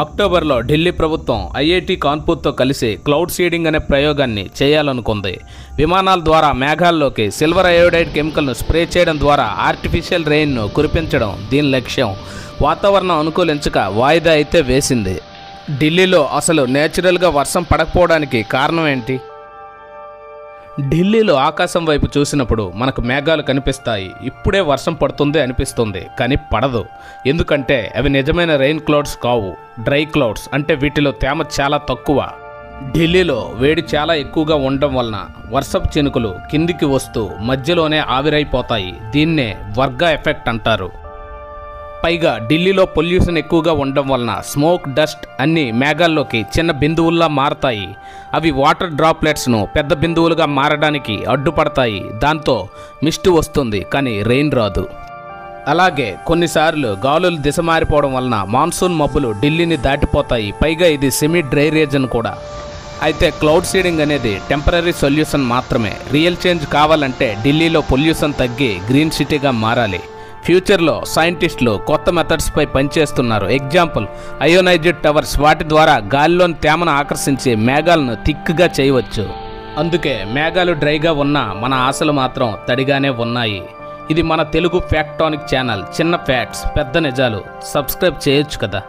అక్టోబర్లో ఢిల్లీ ప్రభుత్వం ఐఐటి కాన్పూర్తో కలిసి క్లౌడ్ సీడింగ్ అనే ప్రయోగాన్ని చేయాలనుకుంది. విమానాల ద్వారా మేఘాల్లోకి సిల్వర్ అయోడైడ్ కెమికల్ను స్ప్రే చేయడం ద్వారా ఆర్టిఫిషియల్ రెయిన్ను కురిపించడం దీని లక్ష్యం. వాతావరణం అనుకూలించక వాయిదా అయితే వేసింది. ఢిల్లీలో అసలు నేచురల్గా వర్షం పడకపోవడానికి కారణం ఏంటి? ఢిల్లీలో ఆకాశం వైపు చూసినప్పుడు మనకు మేఘాలు కనిపిస్తాయి. ఇప్పుడే వర్షం పడుతుంది అనిపిస్తుంది, కానీ పడదు. ఎందుకంటే అవి నిజమైన రెయిన్ క్లౌడ్స్ కావు, డ్రై క్లౌడ్స్. అంటే వీటిలో తేమ చాలా తక్కువ. ఢిల్లీలో వేడి చాలా ఎక్కువగా ఉండడం వలన వర్షపు చినుకులు కిందికి వస్తూ మధ్యలోనే ఆవిరైపోతాయి. దీన్నే వర్గా ఎఫెక్ట్ అంటారు. పైగా ఢిల్లీలో పొల్యూషన్ ఎక్కువగా ఉండడం వలన స్మోక్, డస్ట్ అన్నీ మేఘాల్లోకి చిన్న బిందువుల్లా మారతాయి. అవి వాటర్ డ్రాప్లెట్స్ను పెద్ద బిందువులుగా మారడానికి అడ్డుపడతాయి. దాంతో మిస్ట్ వస్తుంది, కానీ రెయిన్ రాదు. అలాగే కొన్నిసార్లు గాలులు దిశ మారిపోవడం వలన మాన్సూన్ మబ్బులు ఢిల్లీని దాటిపోతాయి. పైగా ఇది సెమీ డ్రై రీజన్ కూడా. అయితే క్లౌడ్ సీడింగ్ అనేది టెంపరీ సొల్యూషన్ మాత్రమే. రియల్ చేంజ్ కావాలంటే ఢిల్లీలో పొల్యూషన్ తగ్గి గ్రీన్ సిటీగా మారాలి. ఫ్యూచర్లో సైంటిస్టులు కొత్త మెథడ్స్పై పనిచేస్తున్నారు. Example ionised towers. వాటి ద్వారా గాలిలోని తేమను ఆకర్షించి మేఘాలను థిక్గా చేయవచ్చు. అందుకే మేఘాలు డ్రైగా ఉన్నా మన ఆశలు మాత్రం తడిగానే ఉన్నాయి. ఇది మన తెలుగు ఫ్యాక్టానిక్ ఛానల్. చిన్న ఫ్యాక్ట్స్, పెద్ద నిజాలు. సబ్స్క్రైబ్ చేయొచ్చు కదా.